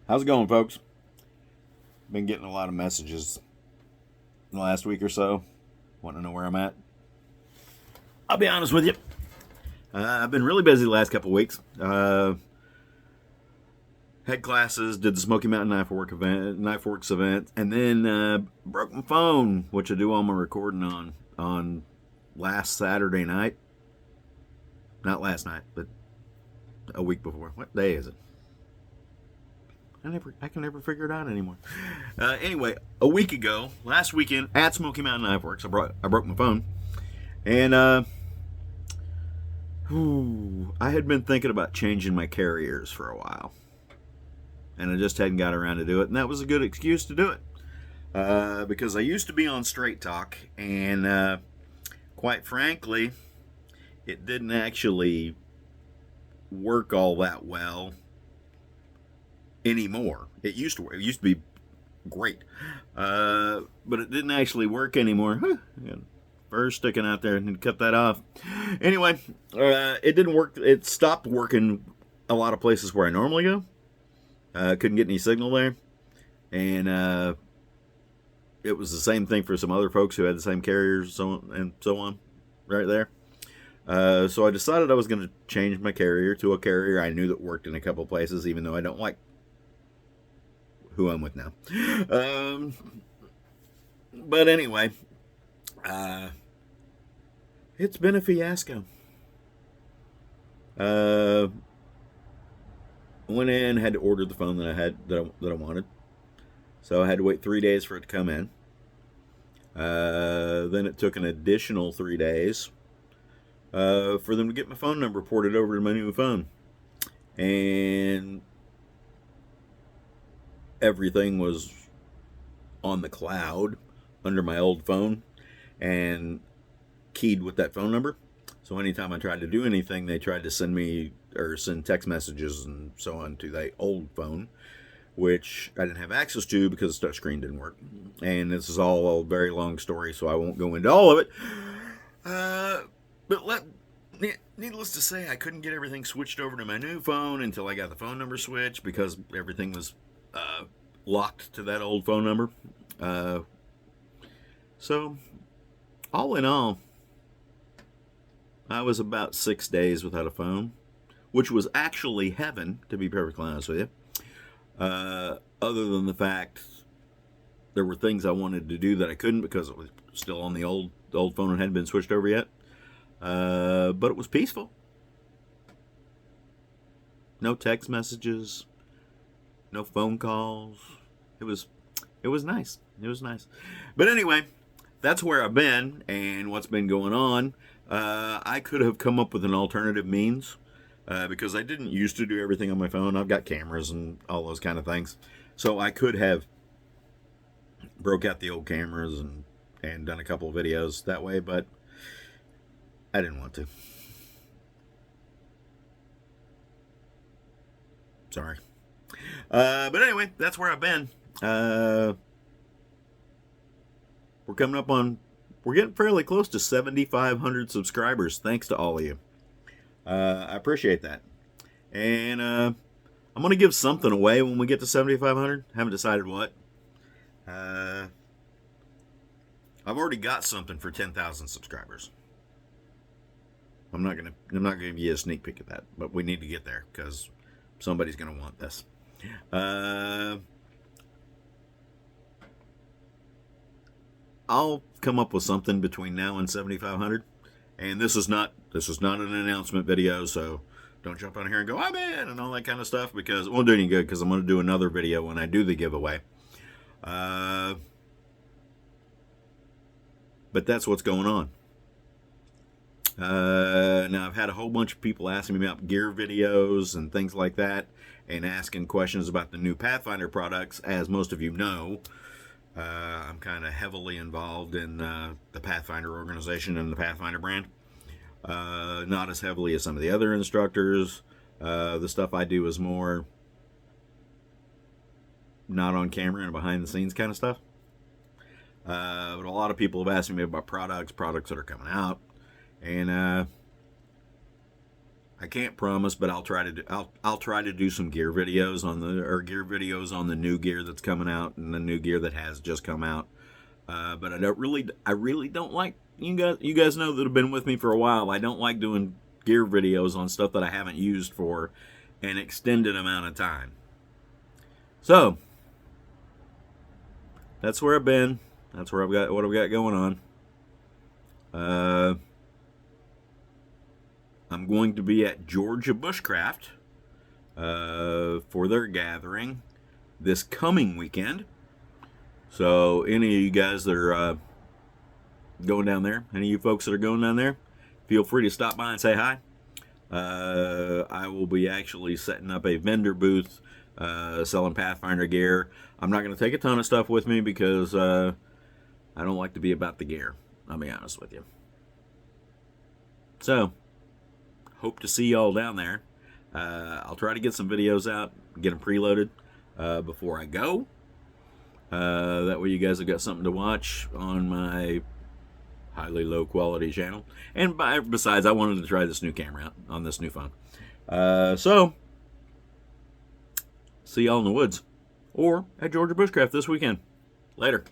How's it going, folks? Been getting a lot of messages in the last week or so. Want to know where I'm at? I'll be honest with you. I've been really busy the last couple of weeks. Had classes, did the Smoky Mountain Knife Works event, and then broke my phone, which I do all my recording on last Saturday night. Not last night, but a week before. What day is it? I can never figure it out anymore. Anyway, a week ago, last weekend at Smoky Mountain Knife Works, I broke my phone, and I had been thinking about changing my carriers for a while, and I just hadn't got around to do it, and that was a good excuse to do it, because I used to be on Straight Talk, and quite frankly, it didn't actually work all that well anymore. It used to work. It used to be great, but it didn't actually work anymore. First sticking out there and cut that off. Anyway, it didn't work. It stopped working a lot of places where I normally go. Couldn't get any signal there, and it was the same thing for some other folks who had the same carriers, and so on, right there. So I decided I was going to change my carrier to a carrier I knew that worked in a couple places, even though I don't like who I'm with now. But anyway, it's been a fiasco. Went in, had to order the phone that I wanted, so I had to wait 3 days for it to come in. Then it took an additional 3 days for them to get my phone number ported over to my new phone, and everything was on the cloud under my old phone and keyed with that phone number. So anytime I tried to do anything, they tried to send me or send text messages and so on to that old phone, which I didn't have access to because the touchscreen didn't work. And this is all a very long story, so I won't go into all of it. But needless to say, I couldn't get everything switched over to my new phone until I got the phone number switched because everything was locked to that old phone number. So, all in all, I was about 6 days without a phone, which was actually heaven, to be perfectly honest with you. Other than the fact there were things I wanted to do that I couldn't because it was still on the old phone and hadn't been switched over yet. But it was peaceful. No text messages, no phone calls. It was nice. It was nice. But anyway, that's where I've been and what's been going on. I could have come up with an alternative means because I didn't used to do everything on my phone. I've got cameras and all those kind of things. So I could have broke out the old cameras and done a couple of videos that way, but I didn't want to. Sorry. But anyway, that's where I've been. We're getting fairly close to 7,500 subscribers. Thanks to all of you. I appreciate that. And I'm going to give something away when we get to 7,500. Haven't decided what. I've already got something for 10,000 subscribers. I'm not gonna give you a sneak peek at that, but we need to get there because somebody's gonna want this. I'll come up with something between now and 7,500, and this is not an announcement video, so don't jump on here and go I'm in and all that kind of stuff because it won't do any good because I'm going to do another video when I do the giveaway. But that's what's going on. Now I've had a whole bunch of people asking me about gear videos and things like that, and asking questions about the new Pathfinder products. As most of you know, I'm kind of heavily involved in the Pathfinder organization and the Pathfinder brand. Not as heavily as some of the other instructors. The stuff I do is more not on camera and behind the scenes kind of stuff. But a lot of people have asked me about products that are coming out. And I I can't promise, but I'll try to do, I'll try to do some gear videos on the new gear that's coming out and the new gear that has just come out. But I really don't like, you guys know that have been with me for a while. I don't like doing gear videos on stuff that I haven't used for an extended amount of time. So that's where I've been. That's where what I've got going on. I'm going to be at Georgia Bushcraft for their gathering this coming weekend. So any of you guys that are going down there, any of you folks that are going down there, feel free to stop by and say hi. I will be actually setting up a vendor booth selling Pathfinder gear. I'm not going to take a ton of stuff with me because I don't like to be about the gear. I'll be honest with you. So, hope to see y'all down there. I'll try to get some videos out, get them preloaded before I go. That way you guys have got something to watch on my highly low quality channel. And besides, I wanted to try this new camera out on this new phone. So, see y'all in the woods or at Georgia Bushcraft this weekend. Later.